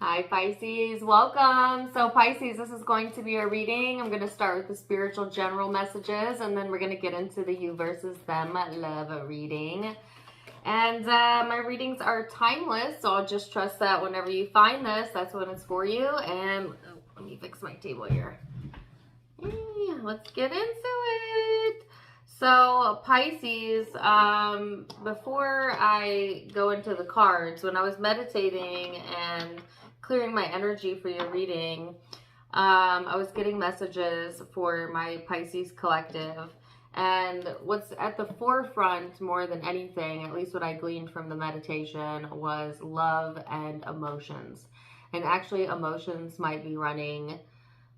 Hi Pisces, welcome. So Pisces, this is going to be a reading. I'm going to start with the spiritual general messages, and then we're going to get into the you versus them love reading. And my readings are timeless, so I'll just trust that whenever you find this, that's when it's for you. And let me fix my table here. Let's get into it. So Pisces, before I go into the cards, when I was meditating and clearing my energy for your reading, I was getting messages for my Pisces collective. And what's at the forefront more than anything, at least what I gleaned from the meditation, was love and emotions. And actually emotions might be running,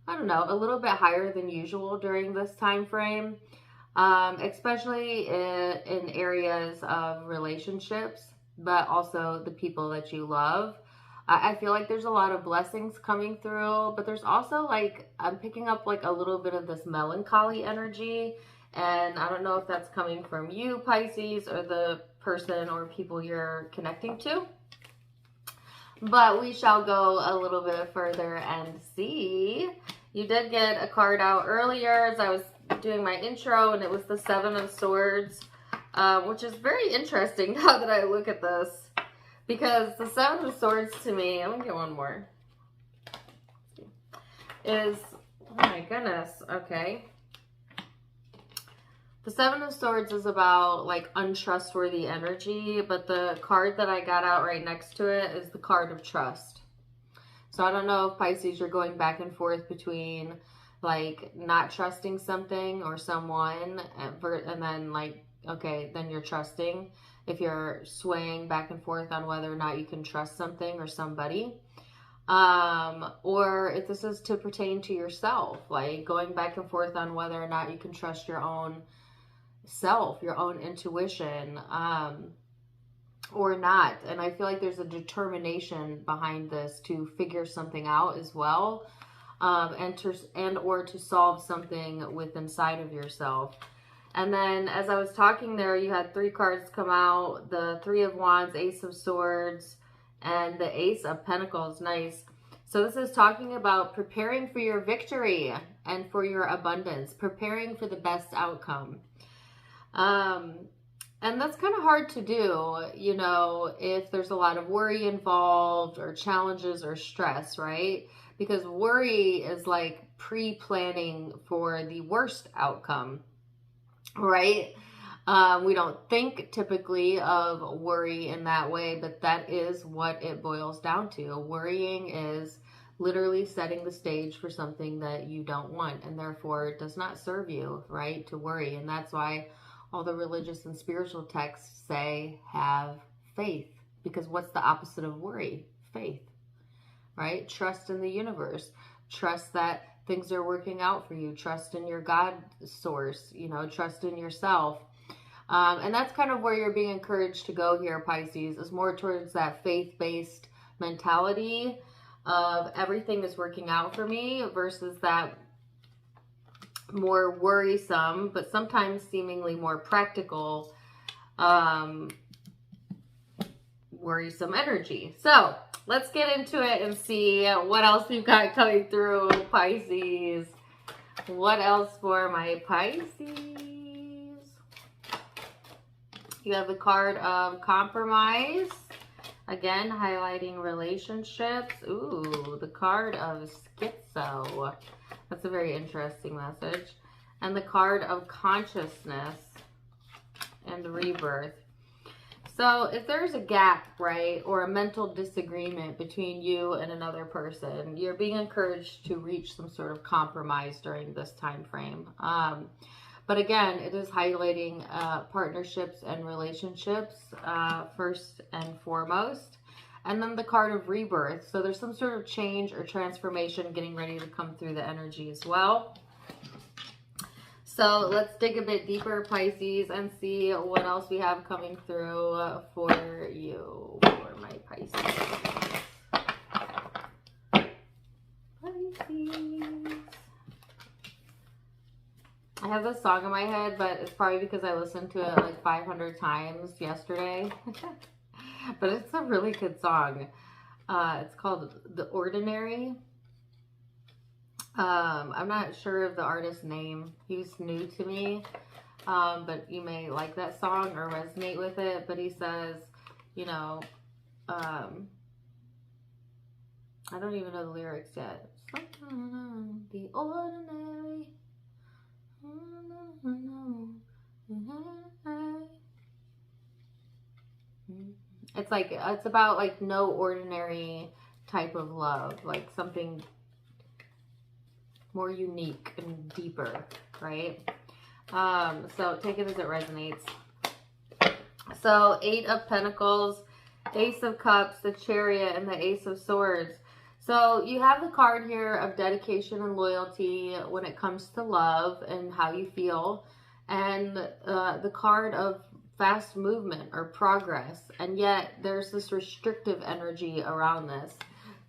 I don't know, a little bit higher than usual during this time frame. Especially in areas of relationships, but also the people that you love. I feel like there's a lot of blessings coming through, but there's also like, I'm picking up like a little bit of this melancholy energy, and I don't know if that's coming from you, Pisces, or the person or people you're connecting to. But we shall go a little bit further and see. You did get a card out earlier as I was doing my intro, and it was the Seven of Swords, which is very interesting now that I look at this, because the Seven of Swords to me, let me get one more, is, oh my goodness, okay. The Seven of Swords is about like untrustworthy energy, but the card that I got out right next to it is the card of trust. So I don't know if Pisces, you're going back and forth between like not trusting something or someone, and then like, okay, then you're trusting. If you're swaying back and forth on whether or not you can trust something or somebody, or if this is to pertain to yourself, like going back and forth on whether or not you can trust your own self, your own intuition, or not. And I feel like there's a determination behind this to figure something out as well, or to solve something with inside of yourself. And then as I was talking there, you had three cards come out: the Three of Wands, Ace of Swords, and the Ace of Pentacles. Nice. So this is talking about preparing for your victory and for your abundance, preparing for the best outcome. And that's kind of hard to do, you know, if there's a lot of worry involved or challenges or stress, right? Because worry is like pre-planning for the worst outcome, right? We don't think typically of worry in that way, but that is what it boils down to. Worrying is literally setting the stage for something that you don't want, and therefore it does not serve you, right, to worry. And that's why all the religious and spiritual texts say have faith, because what's the opposite of worry? Faith, right? Trust in the universe. Trust that things are working out for you. Trust in your God source, you know, trust in yourself. And that's kind of where you're being encouraged to go here, Pisces, is more towards that faith-based mentality of everything is working out for me versus that more worrisome, but sometimes seemingly more practical, worrisome energy. So let's get into it and see what else we've got coming through, Pisces. What else for my Pisces? You have the card of compromise. Again, highlighting relationships. Ooh, the card of schizo. That's a very interesting message. And the card of consciousness and rebirth. So if there's a gap, right, or a mental disagreement between you and another person, you're being encouraged to reach some sort of compromise during this time frame. But again, it is highlighting partnerships and relationships first and foremost. And then the card of rebirth. So there's some sort of change or transformation getting ready to come through the energy as well. So let's dig a bit deeper, Pisces, and see what else we have coming through for you, for my Pisces. Pisces. I have this song in my head, but it's probably because I listened to it like 500 times yesterday. But it's a really good song. It's called The Ordinary. I'm not sure of the artist's name. He's new to me. But you may like that song or resonate with it. But he says, you know, I don't even know the lyrics yet. The ordinary. It's like, it's about like no ordinary type of love, like something more unique and deeper, right? So take it as it resonates. So 8 of Pentacles, Ace of Cups, the Chariot, and the Ace of Swords. So you have the card here of dedication and loyalty when it comes to love and how you feel. And the card of fast movement or progress. And yet there's this restrictive energy around this.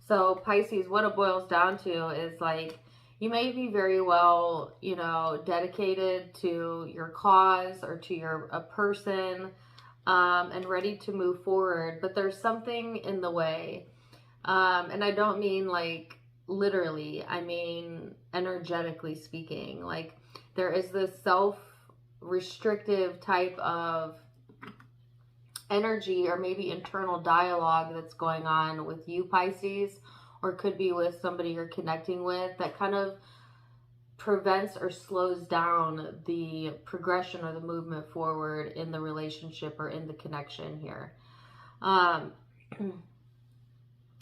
So Pisces, what it boils down to is like, you may be very well, you know, dedicated to your cause or to a person, and ready to move forward, but there's something in the way. And I don't mean like literally, I mean energetically speaking. Like there is this self-restrictive type of energy or maybe internal dialogue that's going on with you, Pisces, or could be with somebody you're connecting with that kind of prevents or slows down the progression or the movement forward in the relationship or in the connection here. And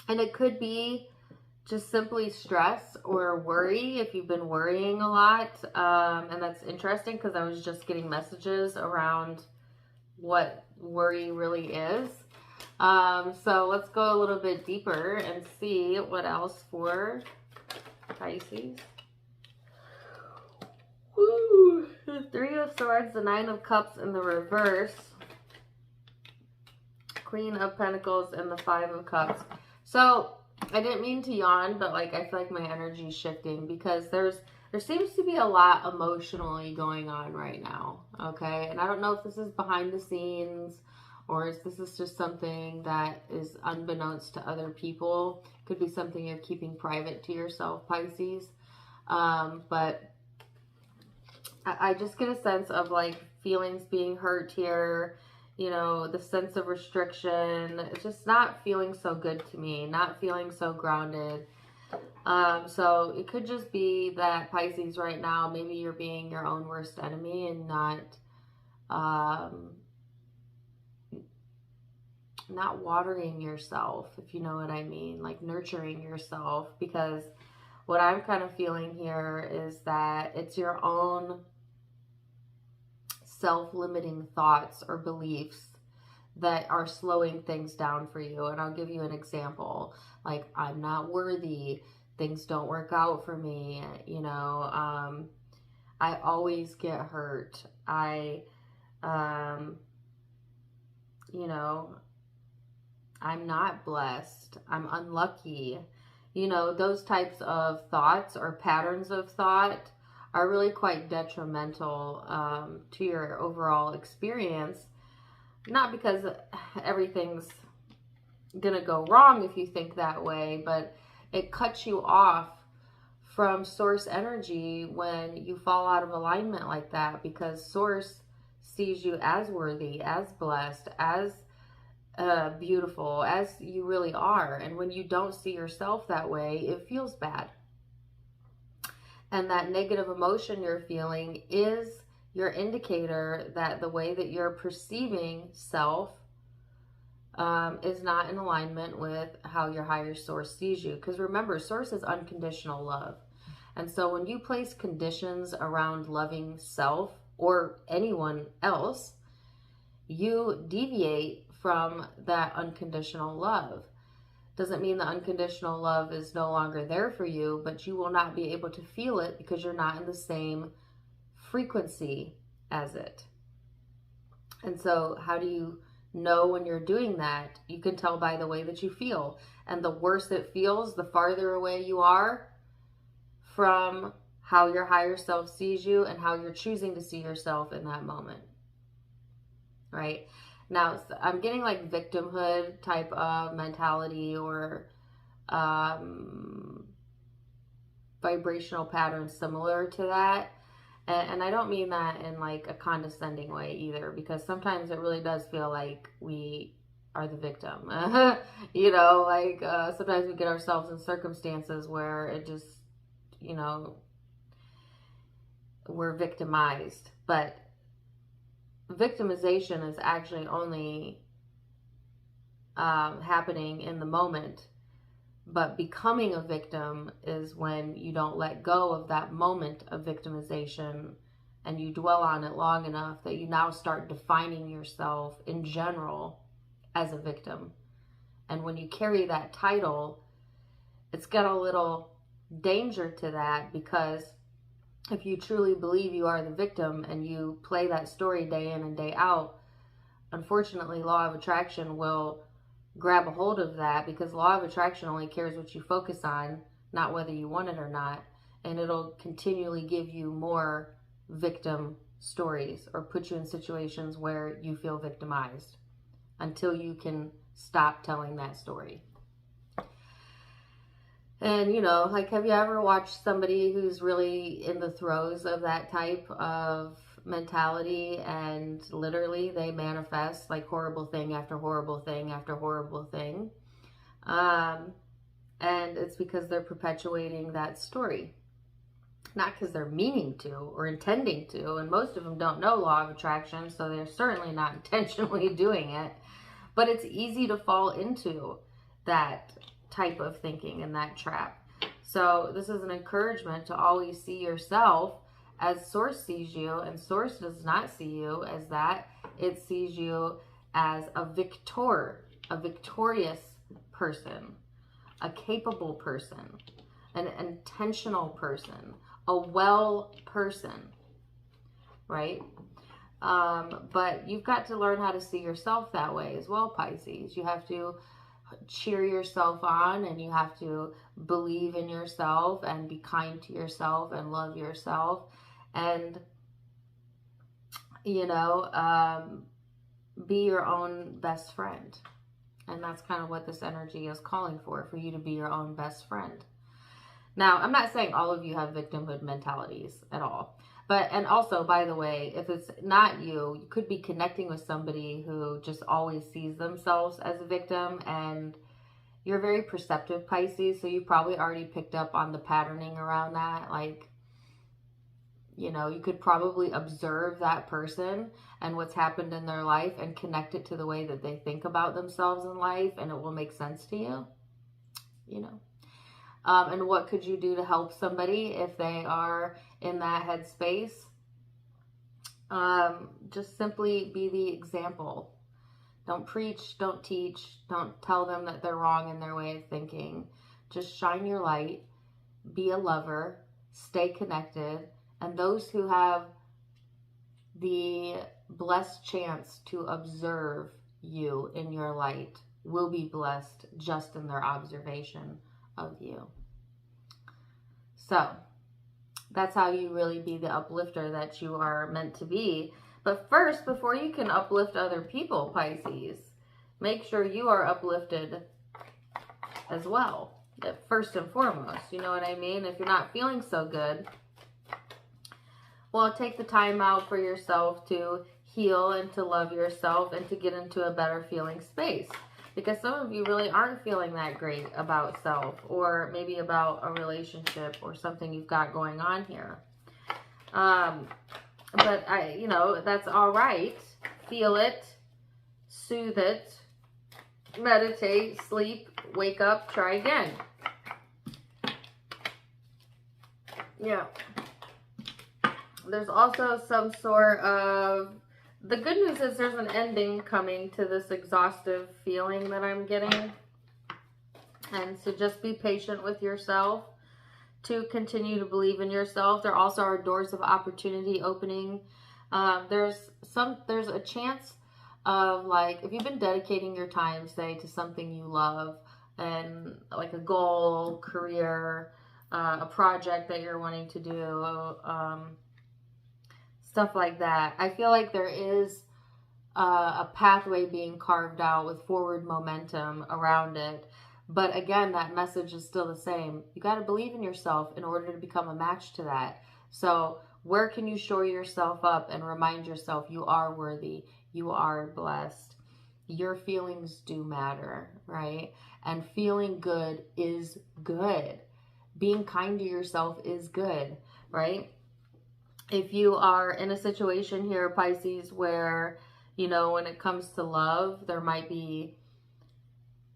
it could be just simply stress or worry if you've been worrying a lot. And that's interesting because I was just getting messages around what worry really is. So let's go a little bit deeper and see what else for Pisces. Woo! The 3 of Swords, the 9 of Cups in the reverse, Queen of Pentacles, and the 5 of Cups. So I didn't mean to yawn, but like I feel like my energy is shifting because there seems to be a lot emotionally going on right now. Okay, and I don't know if this is behind the scenes or if this is just something that is unbeknownst to other people. Could be something you're keeping private to yourself, Pisces. But I just get a sense of like feelings being hurt here, you know, the sense of restriction. It's just not feeling so good to me, not feeling so grounded. So it could just be that Pisces right now, maybe you're being your own worst enemy and not watering yourself, if you know what I mean, like nurturing yourself, because what I'm kind of feeling here is that it's your own self-limiting thoughts or beliefs that are slowing things down for you. And I'll give you an example, like I'm not worthy, things don't work out for me, you know, I always get hurt, you know, I'm not blessed, I'm unlucky. You know, those types of thoughts or patterns of thought are really quite detrimental to your overall experience. Not because everything's gonna go wrong if you think that way, but it cuts you off from source energy when you fall out of alignment like that, because source sees you as worthy, as blessed, as beautiful, as you really are. And when you don't see yourself that way, it feels bad. And that negative emotion you're feeling is your indicator that the way that you're perceiving self is not in alignment with how your higher source sees you. Because remember, source is unconditional love. And so when you place conditions around loving self or anyone else, you deviate from that unconditional love. Doesn't mean the unconditional love is no longer there for you, but you will not be able to feel it because you're not in the same frequency as it. And so how do you know when you're doing that? You can tell by the way that you feel. And the worse it feels, the farther away you are from how your higher self sees you and how you're choosing to see yourself in that moment. Right? Now, I'm getting like victimhood type of mentality or vibrational patterns similar to that. And I don't mean that in like a condescending way either, because sometimes it really does feel like we are the victim. You know, like sometimes we get ourselves in circumstances where it just, you know, we're victimized. But victimization is actually only happening in the moment. But becoming a victim is when you don't let go of that moment of victimization and you dwell on it long enough that you now start defining yourself in general as a victim. And when you carry that title, it's got a little danger to that, because if you truly believe you are the victim and you play that story day in and day out, unfortunately, law of attraction will grab a hold of that, because law of attraction only cares what you focus on, not whether you want it or not. And it'll continually give you more victim stories or put you in situations where you feel victimized until you can stop telling that story. And, you know, like, have you ever watched somebody who's really in the throes of that type of mentality, and literally they manifest like horrible thing after horrible thing after horrible thing? And it's because they're perpetuating that story, not because they're meaning to or intending to. And most of them don't know law of attraction, so they're certainly not intentionally doing it. But it's easy to fall into that type of thinking and that trap. So this is an encouragement to always see yourself as Source sees you, and Source does not see you as that. It sees you as a victorious person, a capable person, an intentional person, a well person, right? But you've got to learn how to see yourself that way as well, Pisces. You have to cheer yourself on, and you have to believe in yourself and be kind to yourself and love yourself. And, you know, be your own best friend. And that's kind of what this energy is calling for you to be your own best friend. Now, I'm not saying all of you have victimhood mentalities at all. But, and also, by the way, if it's not you, you could be connecting with somebody who just always sees themselves as a victim. And you're very perceptive, Pisces, so you probably already picked up on the patterning around that. Like, you know, you could probably observe that person and what's happened in their life and connect it to the way that they think about themselves in life, and it will make sense to you, you know. And what could you do to help somebody if they are in that headspace? Just simply be the example. Don't preach, don't teach, don't tell them that they're wrong in their way of thinking. Just shine your light, be a lover, stay connected. And those who have the blessed chance to observe you in your light will be blessed just in their observation of you. So that's how you really be the uplifter that you are meant to be. But first, before you can uplift other people, Pisces, make sure you are uplifted as well. First and foremost, you know what I mean? If you're not feeling so good, well, take the time out for yourself to heal and to love yourself and to get into a better feeling space. Because some of you really aren't feeling that great about self, or maybe about a relationship or something you've got going on here. But you know, that's all right. Feel it, soothe it, meditate, sleep, wake up, try again. Yeah. There's also some sort of, the good news is there's an ending coming to this exhaustive feeling that I'm getting. And so just be patient with yourself to continue to believe in yourself. There also are doors of opportunity opening. There's a chance of, like, if you've been dedicating your time, say, to something you love, and like a goal, career, a project that you're wanting to do, stuff like that. I feel like there is a pathway being carved out with forward momentum around it. But again, that message is still the same. You got to believe in yourself in order to become a match to that. So where can you shore yourself up and remind yourself you are worthy, you are blessed, your feelings do matter, right? And feeling good is good. Being kind to yourself is good, right? If you are in a situation here, Pisces, where, you know, when it comes to love, there might be,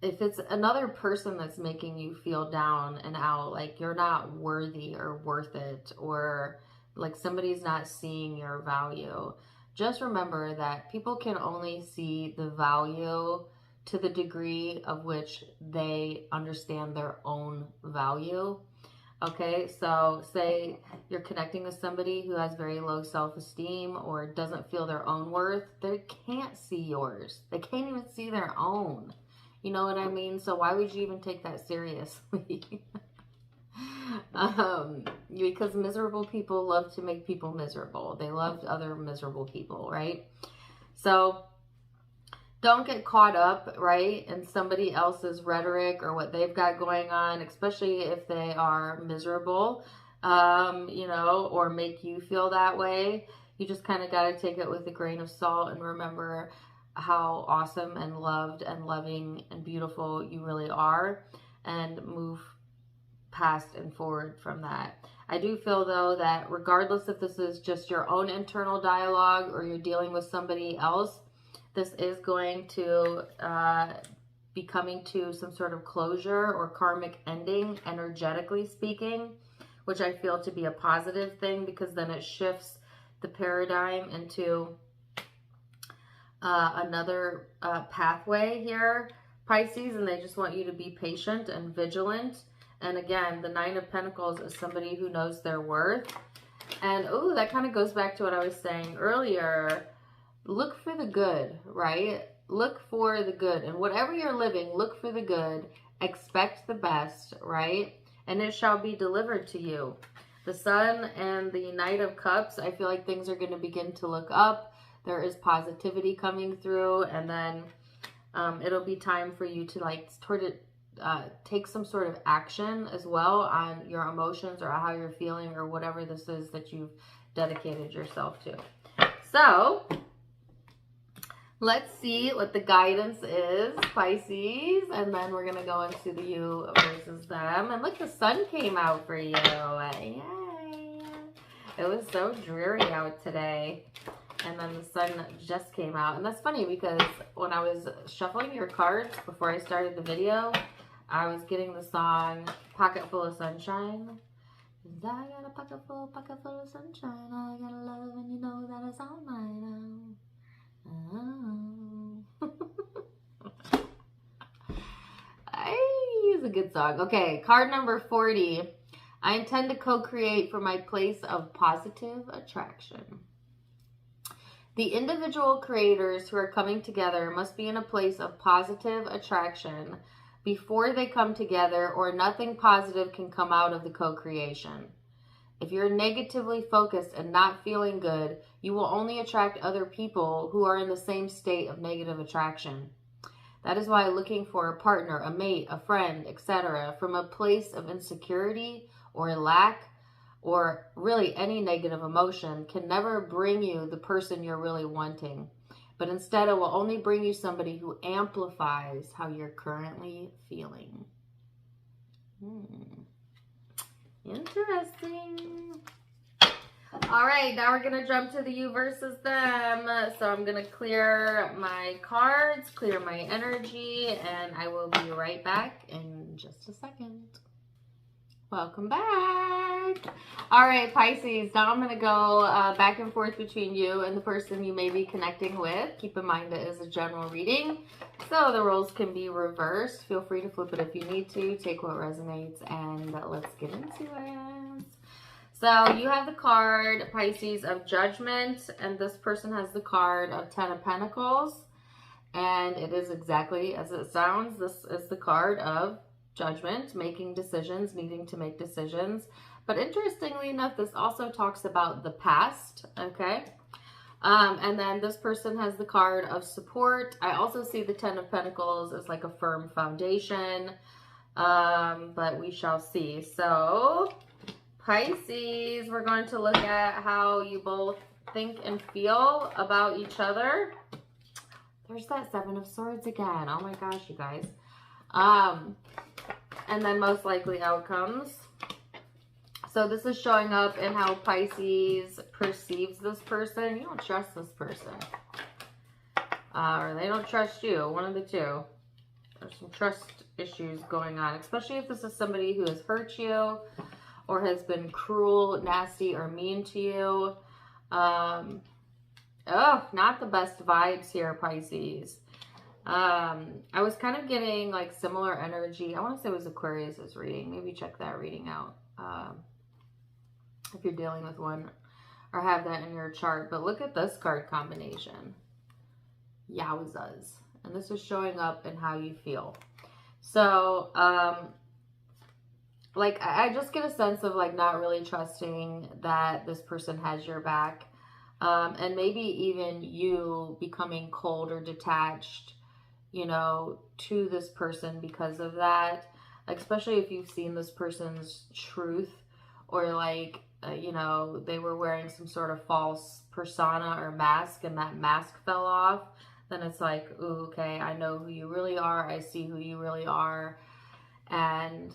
if it's another person that's making you feel down and out, like you're not worthy or worth it, or like somebody's not seeing your value, just remember that people can only see the value to the degree of which they understand their own value. Okay, so say you're connecting with somebody who has very low self-esteem or doesn't feel their own worth. They can't see yours. They can't even see their own. You know what I mean? So why would you even take that seriously? Because miserable people love to make people miserable. They love other miserable people, right? So don't get caught up, right, in somebody else's rhetoric or what they've got going on, especially if they are miserable, you know, or make you feel that way. You just kind of got to take it with a grain of salt and remember how awesome and loved and loving and beautiful you really are, and move past and forward from that. I do feel, though, that regardless if this is just your own internal dialogue or you're dealing with somebody else, this is going to be coming to some sort of closure or karmic ending, energetically speaking, which I feel to be a positive thing, because then it shifts the paradigm into another pathway here, Pisces, and they just want you to be patient and vigilant. And again, the Nine of Pentacles is somebody who knows their worth. And oh, that kind of goes back to what I was saying earlier. Look for the good, right? Look for the good. And whatever you're living, look for the good. Expect the best, right? And it shall be delivered to you. The Sun and the Knight of Cups, I feel like things are going to begin to look up. There is positivity coming through. And then it'll be time for you to like take some sort of action as well on your emotions or how you're feeling or whatever this is that you've dedicated yourself to. So let's see what the guidance is, Pisces, and then we're going to go into the you versus them. And look, the sun came out for you. Yay. It was so dreary out today, and then the sun just came out. And that's funny because when I was shuffling your cards before I started the video, I was getting the song Pocket Full of Sunshine. I got a pocket full of sunshine. I got a love, and you know that it's all mine now. It's a good song. Okay, card number 40. I intend to co-create from my place of positive attraction. The individual creators who are coming together must be in a place of positive attraction before they come together, or nothing positive can come out of the co-creation. If you're negatively focused and not feeling good, you will only attract other people who are in the same state of negative attraction. That is why looking for a partner, a mate, a friend, etc., from a place of insecurity or lack, or really any negative emotion, can never bring you the person you're really wanting. But instead, it will only bring you somebody who amplifies how you're currently feeling. Interesting. All right, now we're going to jump to the you versus them. So I'm going to clear my cards, clear my energy, and I will be right back in just a second. Welcome back. All right, Pisces, now I'm going to go back and forth between you and the person you may be connecting with. Keep in mind it is a general reading, so the roles can be reversed. Feel free to flip it if you need to. Take what resonates, and let's get into it. So you have the card, Pisces, of Judgment, and this person has the card of Ten of Pentacles, and it is exactly as it sounds. This is the card of Judgment, making decisions, needing to make decisions. But interestingly enough, this also talks about the past, okay? And then this person has the card of Support. I also see the Ten of Pentacles as like a firm foundation. But we shall see. So, Pisces, we're going to look at how you both think and feel about each other. There's that Seven of Swords again. Oh my gosh, you guys. And then most likely outcomes. So this is showing up in how Pisces perceives this person. You don't trust this person. Or they don't trust you. One of the two. There's some trust issues going on. Especially if this is somebody who has hurt you or has been cruel, nasty, or mean to you. Oh, not the best vibes here, Pisces. I was kind of getting like similar energy. I want to say it was Aquarius's reading. Maybe check that reading out. If you're dealing with one or have that in your chart. But look at this card combination. Yowzas. And this is showing up in how you feel. So, like, I just get a sense of, like, not really trusting that this person has your back. And maybe even you becoming cold or detached, you know, to this person because of that. Like, especially if you've seen this person's truth or, like, you know, they were wearing some sort of false persona or mask and that mask fell off, then it's like, ooh, okay, I know who you really are. I see who you really are. And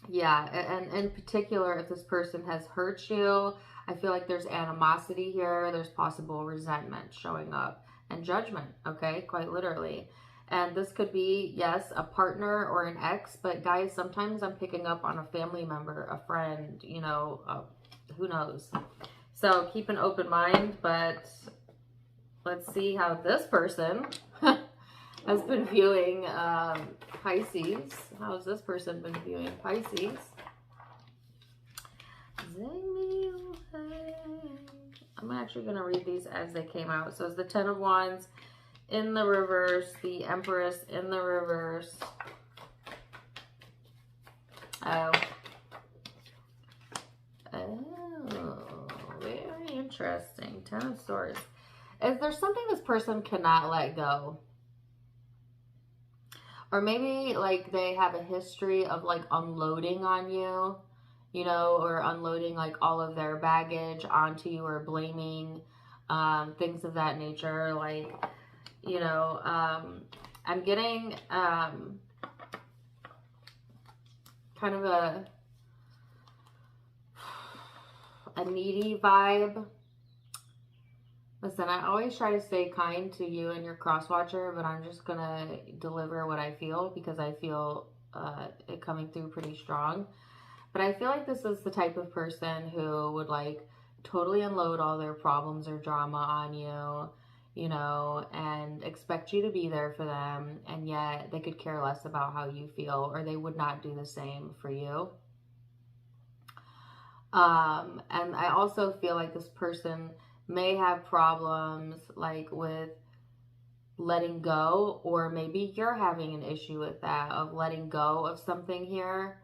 yeah, and in particular, if this person has hurt you, I feel like there's animosity here. There's possible resentment showing up and judgment, okay, quite literally. And this could be, yes, a partner or an ex, but guys, sometimes I'm picking up on a family member, a friend, you know, who knows. So keep an open mind, but let's see how this person has been viewing Pisces. How has this person been viewing Pisces? I'm actually going to read these as they came out. So it's the Ten of Wands in the reverse, the Empress in the reverse. Oh, very interesting. Ten of Swords. Is there something this person cannot let go? Or maybe like they have a history of like unloading on you, you know, or unloading like all of their baggage onto you or blaming, things of that nature. Like, you know, I'm getting kind of a needy vibe. Listen, I always try to stay kind to you and your cross-watcher, but I'm just going to deliver what I feel because I feel it coming through pretty strong. But I feel like this is the type of person who would like totally unload all their problems or drama on you, you know, and expect you to be there for them. And yet they could care less about how you feel, or they would not do the same for you. And I also feel like this person may have problems like with letting go, or maybe you're having an issue with that, of letting go of something here,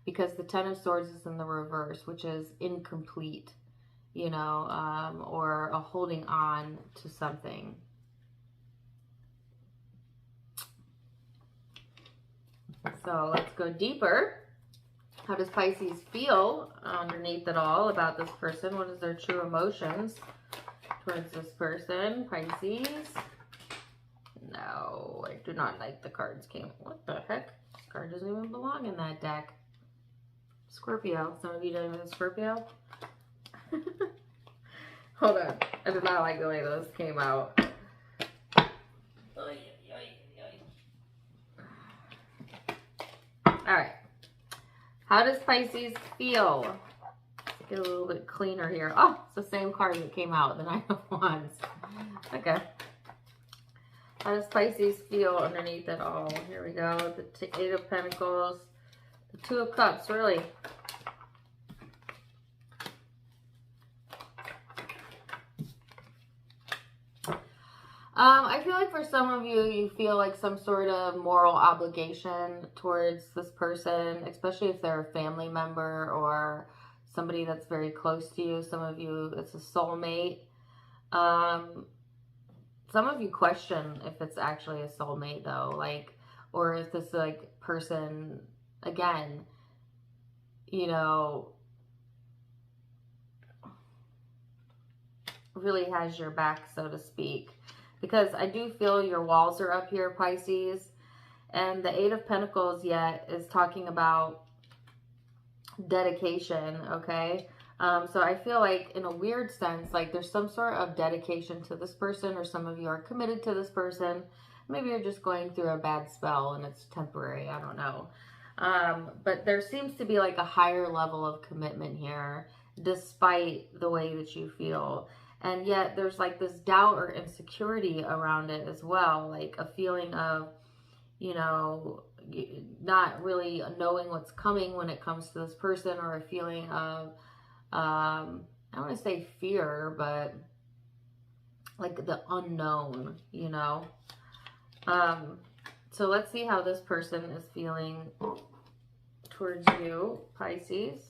because the Ten of Swords is in the reverse, which is incomplete, you know, or a holding on to something. So let's go deeper. How does Pisces feel underneath it all about this person? What is their true emotions towards this person? Pisces. No, I do not like the cards came. What the heck? This card doesn't even belong in that deck. Scorpio. Some of you dealing with a Scorpio? Hold on. I did not like the way those came out. Alright. How does Pisces feel? Let's get a little bit cleaner here. Oh, it's the same card that came out, the Nine of Wands. Okay. How does Pisces feel underneath it all? Here we go. The Eight of Pentacles. The Two of Cups, really. I feel like for some of you, you feel like some sort of moral obligation towards this person, especially if they're a family member or somebody that's very close to you. Some of you, it's a soulmate. Some of you question if it's actually a soulmate though, like, or if this like person, again, you know, really has your back, so to speak. Because I do feel your walls are up here, Pisces. And the Eight of Pentacles yet is talking about dedication, okay? So I feel like in a weird sense, like there's some sort of dedication to this person, or some of you are committed to this person. Maybe you're just going through a bad spell and it's temporary, I don't know. But there seems to be like a higher level of commitment here, despite the way that you feel. And yet there's like this doubt or insecurity around it as well, like a feeling of, you know, not really knowing what's coming when it comes to this person, or a feeling of, I don't want to say fear, but like the unknown, you know. So let's see how this person is feeling towards you, Pisces.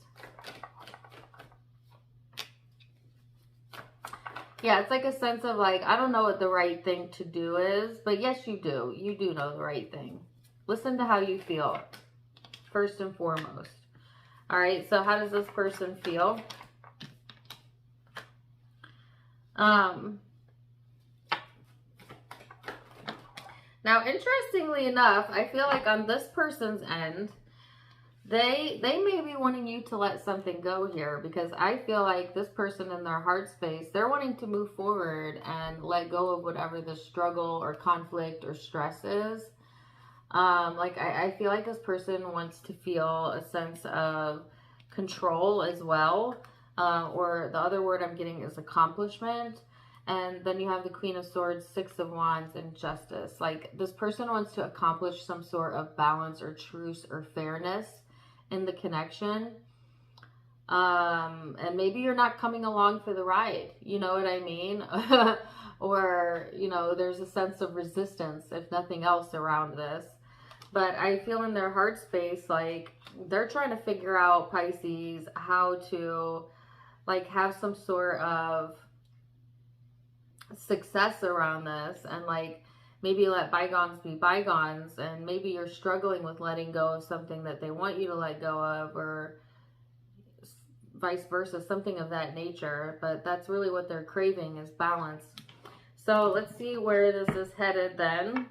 Yeah, it's like a sense of like, I don't know what the right thing to do is, but yes, you do. You do know the right thing. Listen to how you feel, first and foremost. All right, so how does this person feel? Now, interestingly enough, I feel like on this person's end, they may be wanting you to let something go here, because I feel like this person in their heart space, they're wanting to move forward and let go of whatever the struggle or conflict or stress is. Like I feel like this person wants to feel a sense of control as well, or the other word I'm getting is accomplishment. And then you have the Queen of Swords, Six of Wands, and Justice. Like this person wants to accomplish some sort of balance or truce or fairness in the connection. And maybe you're not coming along for the ride, you know what I mean? Or, you know, there's a sense of resistance, if nothing else, around this. But I feel in their heart space, like they're trying to figure out, Pisces, how to like have some sort of success around this, and like maybe let bygones be bygones. And maybe you're struggling with letting go of something that they want you to let go of, or vice versa, something of that nature. But that's really what they're craving, is balance. So let's see where this is headed then.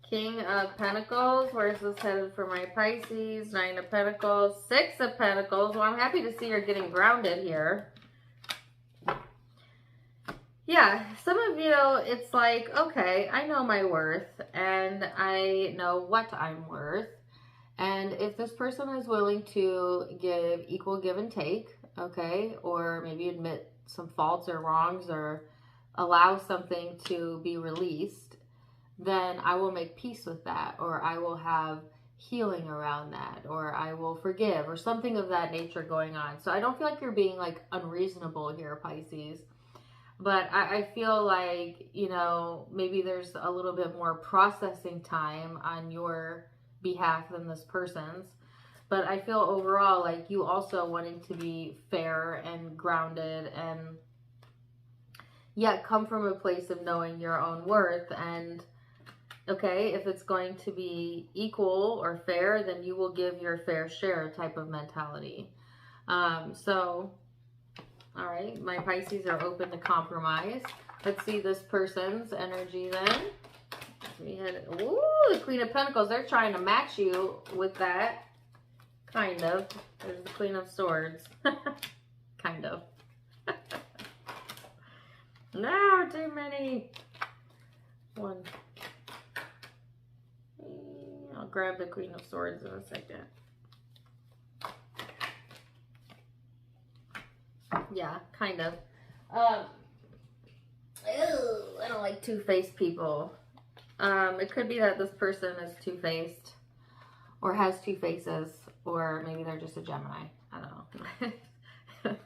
King of Pentacles, where is this headed for my Pisces? Nine of Pentacles, Six of Pentacles. Well, I'm happy to see you're getting grounded here. Yeah, some of you, it's like, okay, I know my worth, and I know what I'm worth. And if this person is willing to give equal give and take, okay, or maybe admit some faults or wrongs, or allow something to be released, then I will make peace with that, or I will have healing around that, or I will forgive, or something of that nature going on. So I don't feel like you're being like unreasonable here, Pisces. But I feel like, you know, maybe there's a little bit more processing time on your behalf than this person's. But I feel overall like you also wanting to be fair and grounded, and yet come from a place of knowing your own worth. And okay, if it's going to be equal or fair, then you will give your fair share type of mentality. So, all right, my Pisces are open to compromise. Let's see this person's energy then. We had, ooh, the Queen of Pentacles. They're trying to match you with that. Kind of. There's the Queen of Swords. Kind of. No, too many. One. I'll grab the Queen of Swords in a second. Yeah, kind of. Ew, I don't like two-faced people. It could be that this person is two-faced, or has two faces, or maybe they're just a Gemini. I don't know.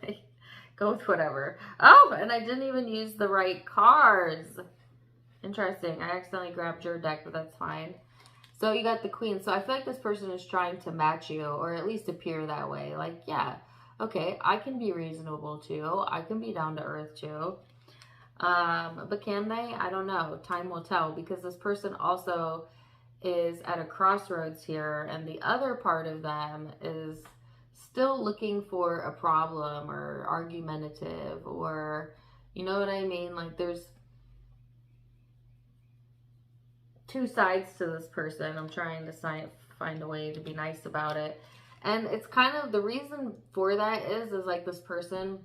Go with whatever. Oh, and I didn't even use the right cards. Interesting. I accidentally grabbed your deck, but that's fine. So you got the Queen. So I feel like this person is trying to match you, or at least appear that way. Like, yeah, okay, I can be reasonable too. I can be down to earth too. But can they? I don't know. Time will tell, because this person also is at a crossroads here, and the other part of them is still looking for a problem or argumentative, or you know what I mean? Like there's two sides to this person. I'm trying to find a way to be nice about it. And it's kind of, the reason for that is like this person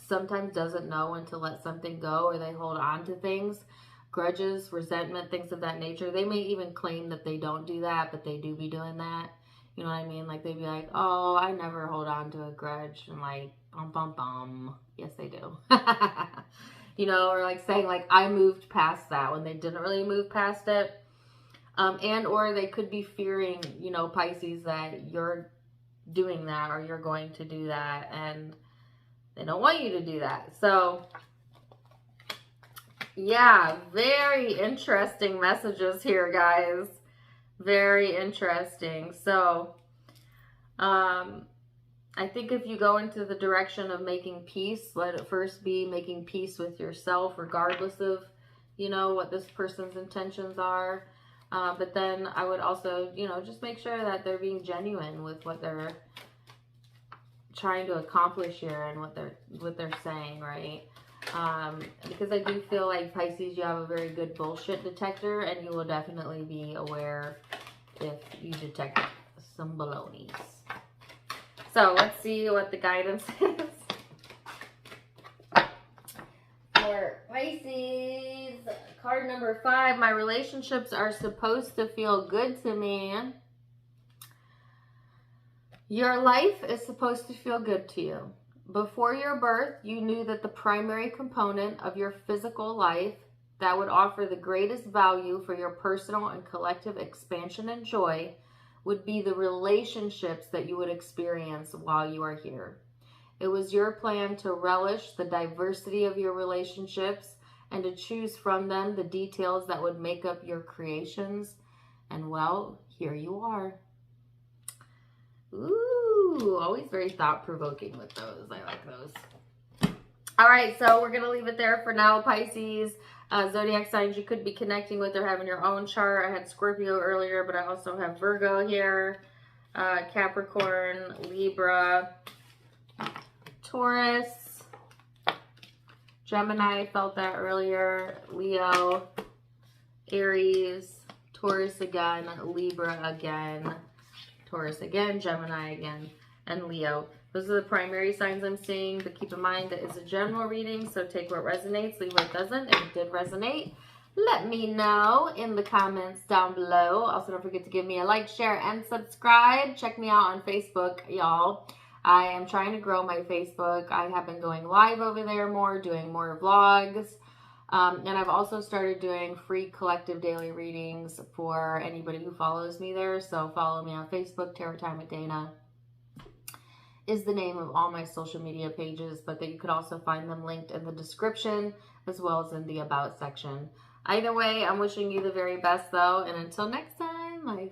sometimes doesn't know when to let something go, or they hold on to things, grudges, resentment, things of that nature. They may even claim that they don't do that, but they do be doing that. You know what I mean? Like they'd be like, oh, I never hold on to a grudge. And like, bum, bum, bum. Yes, they do. You know, or like saying like, I moved past that, when they didn't really move past it. And or they could be fearing, you know, Pisces, that you're doing that or you're going to do that, and they don't want you to do that. So yeah, very interesting messages here, guys. Very interesting. So I think if you go into the direction of making peace, let it first be making peace with yourself, regardless of, you know, what this person's intentions are. But then I would also, you know, just make sure that they're being genuine with what they're trying to accomplish here and what they're saying, right? Because I do feel like, Pisces, you have a very good bullshit detector, and you will definitely be aware if you detect some balonies. So let's see what the guidance is for Pisces. Card number 5, my relationships are supposed to feel good to me. Your life is supposed to feel good to you. Before your birth, you knew that the primary component of your physical life that would offer the greatest value for your personal and collective expansion and joy would be the relationships that you would experience while you are here. It was your plan to relish the diversity of your relationships and to choose from them the details that would make up your creations. And well, here you are. Ooh, always very thought-provoking with those. I like those. All right, so we're going to leave it there for now, Pisces. Zodiac signs you could be connecting with or having your own chart. I had Scorpio earlier, but I also have Virgo here, Capricorn, Libra, Taurus, Gemini, I felt that earlier, Leo, Aries, Taurus again, Libra again, Taurus again, Gemini again, and Leo. Those are the primary signs I'm seeing, but keep in mind that it's a general reading, so take what resonates, leave what doesn't. If it did resonate, let me know in the comments down below. Also, don't forget to give me a like, share, and subscribe. Check me out on Facebook, y'all. I am trying to grow my Facebook. I have been going live over there more, doing more vlogs. And I've also started doing free collective daily readings for anybody who follows me there. So follow me on Facebook. Tarot Time with Dana is the name of all my social media pages, but that you could also find them linked in the description as well as in the About section. Either way, I'm wishing you the very best though. And until next time, my